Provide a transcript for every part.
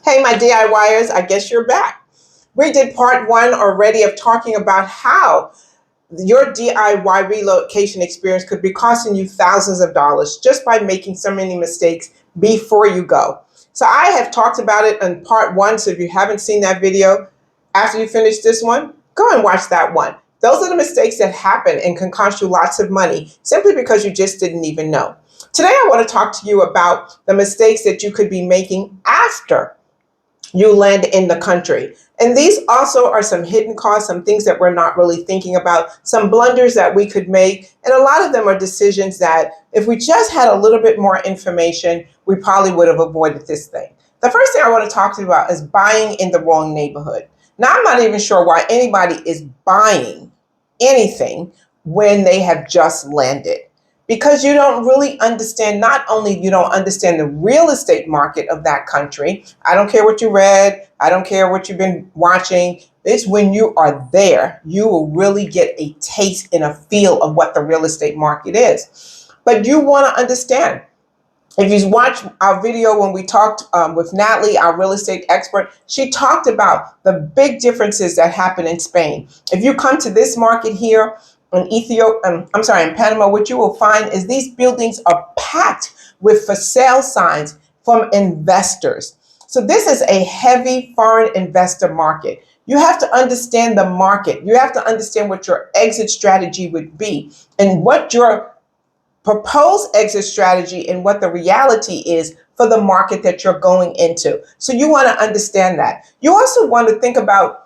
Hey, my DIYers, I guess you're back. We did part one already of talking about how your DIY relocation experience could be costing you thousands of dollars just by making so many mistakes before you go. So I have talked about it in part one. So if you haven't seen that video, after you finish this one, go and watch that one. Those are the mistakes that happen and can cost you lots of money simply because you just didn't even know. Today, I want to talk to you about the mistakes that you could be making after you land in the country. And these also are some hidden costs, some things that we're not really thinking about, some blunders that we could make. And a lot of them are decisions that if we just had a little bit more information, we probably would have avoided this thing. The first thing I want to talk to you about is buying in the wrong neighborhood. Now, I'm not even sure why anybody is buying anything when they have just landed, because you don't really understand, not only you don't understand the real estate market of that country. I don't care what you read. I don't care what you've been watching. It's when you are there, you will really get a taste and a feel of what the real estate market is. But you want to understand. If you watch our video when we talked with Natalie, our real estate expert, she talked about the big differences that happen in Spain. If you come to this market here, in in Panama, what you will find is these buildings are packed with for sale signs from investors. So this is a heavy foreign investor market. You have to understand the market. You have to understand what your exit strategy would be and what your proposed exit strategy and what the reality is for the market that you're going into. So you want to understand that. You also want to think about,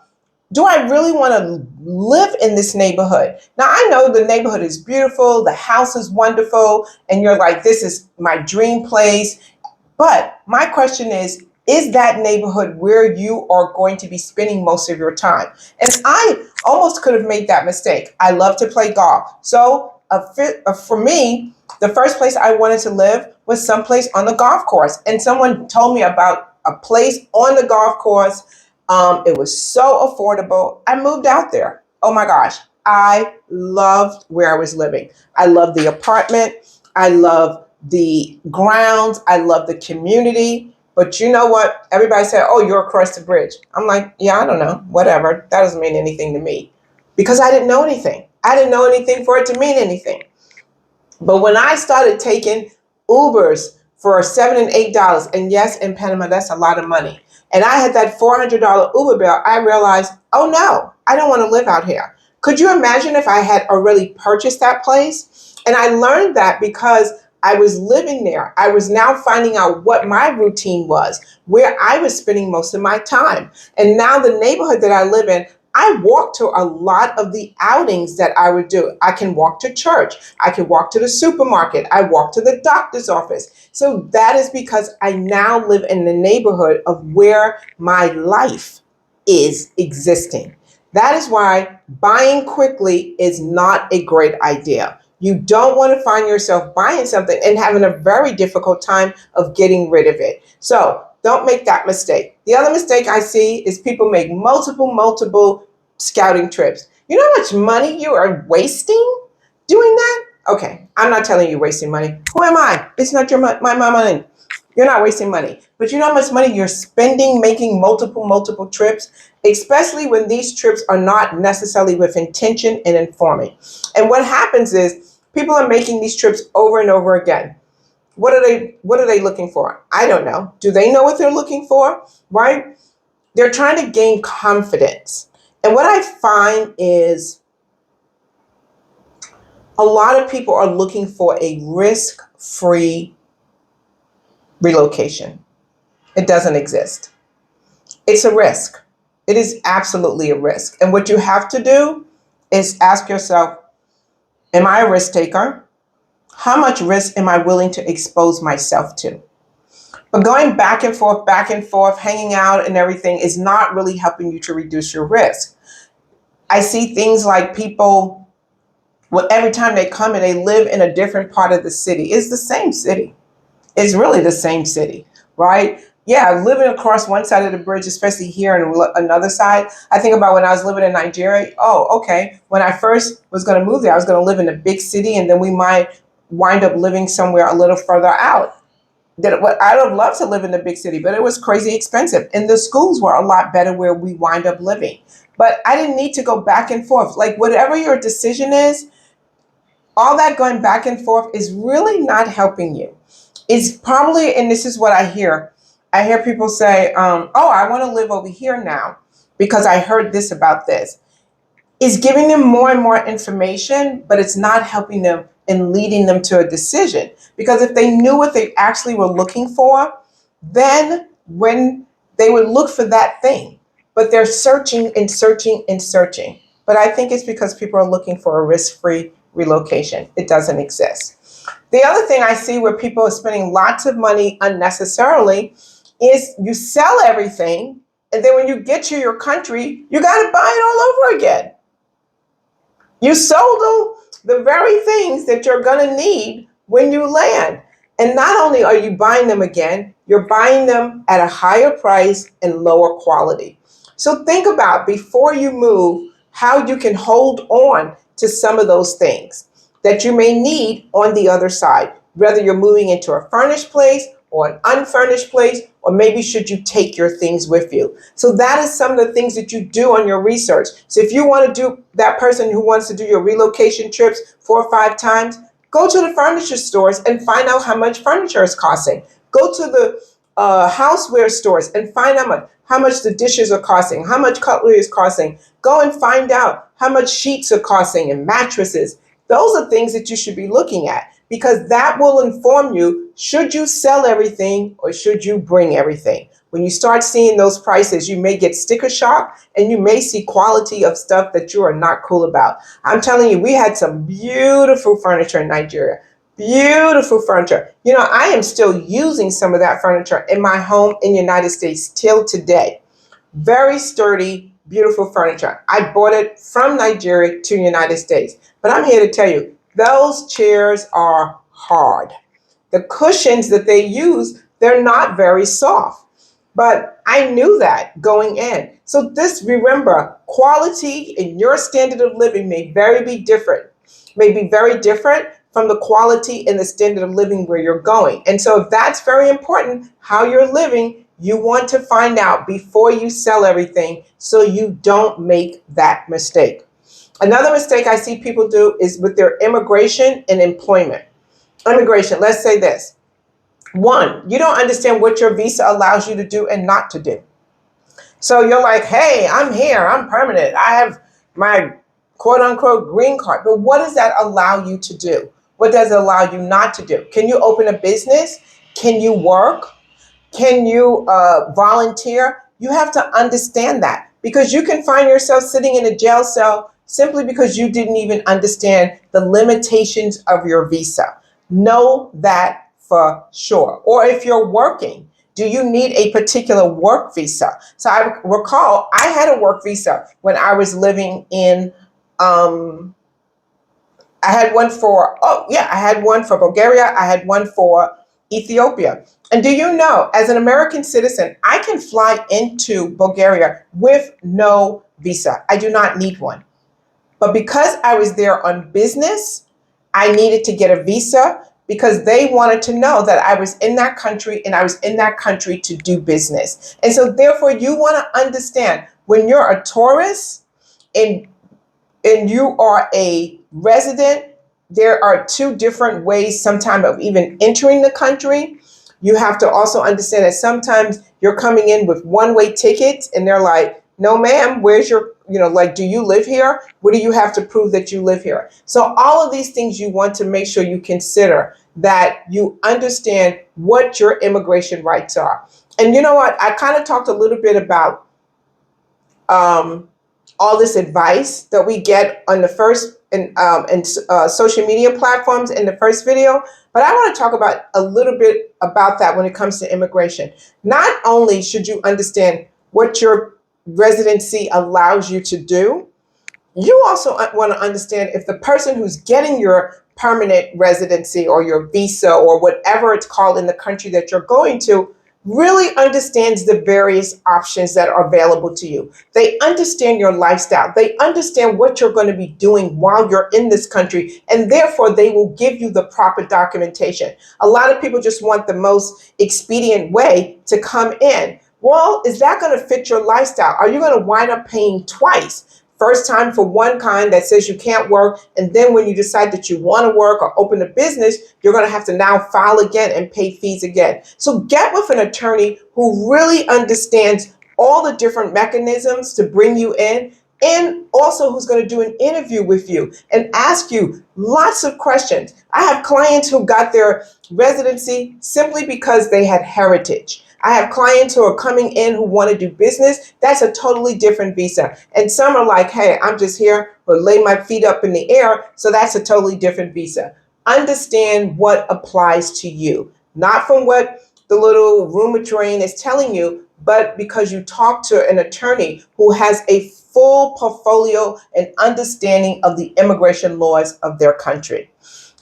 do I really want to live in this neighborhood? Now, I know the neighborhood is beautiful, the house is wonderful, and you're like, this is my dream place. But my question is that neighborhood where you are going to be spending most of your time? And I almost could have made that mistake. I love to play golf. So for me, the first place I wanted to live was someplace on the golf course. And someone told me about a place on the golf course. It was so affordable. I moved out there. Oh my gosh. I loved where I was living. I loved the apartment. I loved the grounds. I loved the community. But you know what? Everybody said, oh, you're across the bridge. I'm like, yeah, I don't know. Whatever. That doesn't mean anything to me because I didn't know anything. I didn't know anything for it to mean anything. But when I started taking Ubers for $7 and $8, and yes, in Panama, that's a lot of money. And I had that $400 Uber bill, I realized, oh no, I don't want to live out here. Could you imagine if I had already purchased that place? And I learned that because I was living there. I was now finding out what my routine was, where I was spending most of my time. And now the neighborhood that I live in, I walk to a lot of the outings that I would do. I can walk to church. I can walk to the supermarket. I walk to the doctor's office. So that is because I now live in the neighborhood of where my life is existing. That is why buying quickly is not a great idea. You don't want to find yourself buying something and having a very difficult time of getting rid of it. So don't make that mistake. The other mistake I see is people make multiple scouting trips. You know how much money you are wasting doing that? Okay, I'm not telling you wasting money. Who am I? It's not my money. You're not wasting money. But you know how much money you're spending making multiple trips, especially when these trips are not necessarily with intention and informing. And what happens is people are making these trips over and over again. What are they looking for? I don't know. Do they know what they're looking for? Right? They're trying to gain confidence. And what I find is a lot of people are looking for a risk-free relocation. It doesn't exist. It's a risk. It is absolutely a risk. And what you have to do is ask yourself, am I a risk taker? How much risk am I willing to expose myself to? But going back and forth, hanging out and everything is not really helping you to reduce your risk. I see things like people, well, every time they come and they live in a different part of the city. It's the same city. It's really the same city, right? Yeah, living across one side of the bridge, especially here and another side. I think about when I was living in Nigeria. Oh, okay. When I first was going to move there, I was going to live in a big city and then we might wind up living somewhere a little further out. that what I would love to live in the big city, but it was crazy expensive. And the schools were a lot better where we wind up living. But I didn't need to go back and forth. Like whatever your decision is, all that going back and forth is really not helping you. It's probably, and this is what I hear people say, oh, I want to live over here now because I heard this about this. Is giving them more and more information, but it's not helping them and leading them to a decision. Because if they knew what they actually were looking for, then when they would look for that thing, but they're searching and searching and searching. But I think it's because people are looking for a risk-free relocation. It doesn't exist. The other thing I see where people are spending lots of money unnecessarily is you sell everything, and then when you get to your country, you got to buy it all over again. You sold the very things that you're going to need when you land. And not only are you buying them again, you're buying them at a higher price and lower quality. So think about before you move how you can hold on to some of those things that you may need on the other side, whether you're moving into a furnished place or an unfurnished place, or maybe should you take your things with you. So that is some of the things that you do on your research. So if you want to do that person who wants to do your relocation trips 4 or 5 times, go to the furniture stores and find out how much furniture is costing. Go to the houseware stores and find out how much the dishes are costing, how much cutlery is costing. Go and find out how much sheets are costing and mattresses. Those are things that you should be looking at because that will inform you, should you sell everything or should you bring everything? When you start seeing those prices, you may get sticker shock and you may see quality of stuff that you are not cool about. I'm telling you, we had some beautiful furniture in Nigeria. Beautiful furniture. You know, I am still using some of that furniture in my home in the United States till today. Very sturdy, beautiful furniture. I bought it from Nigeria to the United States. But I'm here to tell you, those chairs are hard. The cushions that they use, they're not very soft. But I knew that going in. So remember, quality in your standard of living may be very different from the quality and the standard of living where you're going. And so if that's very important, how you're living, you want to find out before you sell everything so you don't make that mistake. Another mistake I see people do is with their immigration and employment. Immigration, let's say this. One, you don't understand what your visa allows you to do and not to do. So you're like, hey, I'm here, I'm permanent, I have my quote unquote green card. But what does that allow you to do? What does it allow you not to do? Can you open a business? Can you work? Can you volunteer? You have to understand that because you can find yourself sitting in a jail cell simply because you didn't even understand the limitations of your visa. Know that for sure. Or if you're working, do you need a particular work visa? So I recall I had a work visa when I was living in, I had one for Bulgaria. I had one for Ethiopia. And do you know, as an American citizen, I can fly into Bulgaria with no visa. I do not need one. But because I was there on business, I needed to get a visa because they wanted to know that I was in that country and I was in that country to do business. And so therefore you want to understand when you're a tourist and you are a resident, there are 2 different ways sometimes of even entering the country. You have to also understand that sometimes you're coming in with one-way tickets and they're like, no, ma'am, where's your, do you live here? What do you have to prove that you live here? So all of these things you want to make sure you consider that you understand what your immigration rights are. And you know what? I kind of talked a little bit about all this advice that we get on the first social media platforms in the first video, but I want to talk about a little bit about that when it comes to immigration. Not only should you understand what your residency allows you to do, you also want to understand if the person who's getting your permanent residency or your visa or whatever it's called in the country that you're going to, really understands the various options that are available to you. They understand your lifestyle. They understand what you're going to be doing while you're in this country, and therefore they will give you the proper documentation. A lot of people just want the most expedient way to come in. Well, is that going to fit your lifestyle? Are you going to wind up paying twice? First time for one kind that says you can't work, and then when you decide that you want to work or open a business, you're going to have to now file again and pay fees again. So get with an attorney who really understands all the different mechanisms to bring you in, and also who's going to do an interview with you and ask you lots of questions. I have clients who got their residency simply because they had heritage. I have clients who are coming in who want to do business. That's a totally different visa. And some are like, hey, I'm just here to lay my feet up in the air. So that's a totally different visa. Understand what applies to you, not from what the little rheumatoid is telling you, but because you talk to an attorney who has a full portfolio and understanding of the immigration laws of their country.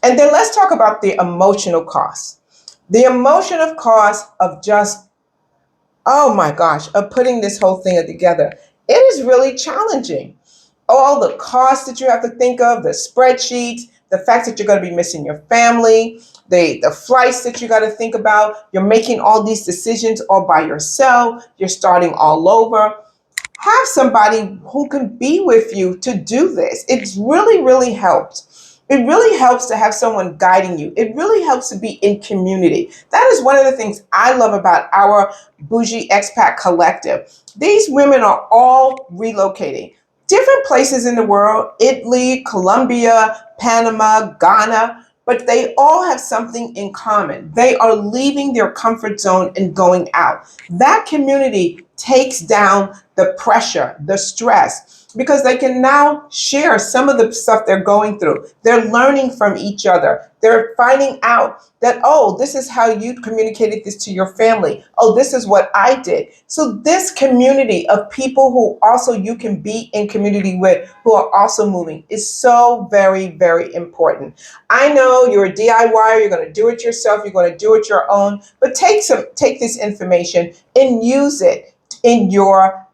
And then let's talk about the emotional cost. The emotional cost of just, oh my gosh, of putting this whole thing together. It is really challenging. All the costs that you have to think of, the spreadsheets, the fact that you're going to be missing your family, the flights that you got to think about. You're making all these decisions all by yourself. You're starting all over. Have somebody who can be with you to do this. It's really, really helps. It really helps to have someone guiding you. It really helps to be in community. That is one of the things I love about our Bougie Expat Collective. These women are all relocating. Different places in the world, Italy, Colombia, Panama, Ghana, but they all have something in common. They are leaving their comfort zone and going out. That community takes down the pressure, the stress, because they can now share some of the stuff they're going through. They're learning from each other. They're finding out that, oh, this is how you communicated this to your family. Oh, this is what I did. So this community of people who also you can be in community with, who are also moving, is so very, very important. I know you're a DIYer, you're going to do it yourself, you're going to do it your own, but take this information and use it in your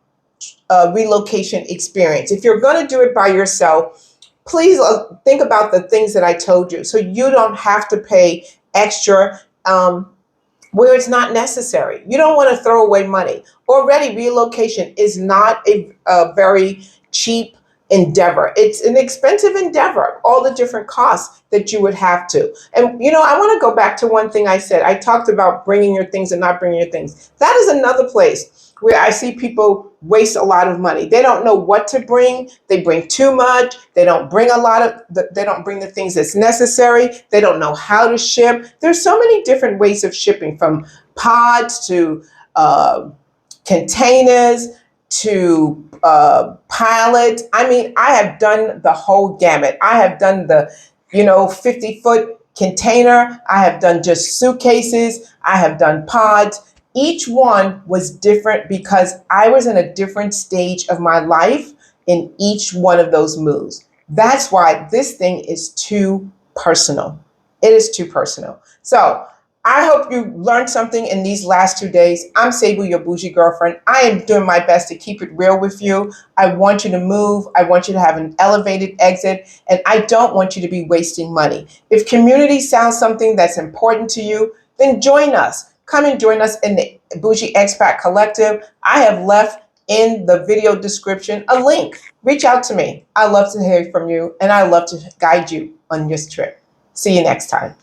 relocation experience. If you're going to do it by yourself, please think about the things that I told you so you don't have to pay extra where it's not necessary. You don't want to throw away money. Already, relocation is not a very cheap endeavor. It's an expensive endeavor, all the different costs that you would have to. And, I want to go back to one thing I said. I talked about bringing your things and not bringing your things. That is another place where I see people waste a lot of money. They don't know what to bring. They bring too much. They don't bring they don't bring the things that's necessary. They don't know how to ship. There's so many different ways of shipping, from pods to containers to pilots. I mean, I have done the whole gamut. I have done the 50-foot container. I have done just suitcases. I have done pods. Each one was different because I was in a different stage of my life in each one of those moves. That's why this thing is too personal. It is too personal. So I hope you learned something in these last 2 days. I'm Sable, your bougie girlfriend. I am doing my best to keep it real with you. I want you to move. I want you to have an elevated exit. And I don't want you to be wasting money. If community sounds something that's important to you, then join us. Come and join us in the Bougie Expat Collective. I have left in the video description a link. Reach out to me. I love to hear from you, and I love to guide you on this trip. See you next time.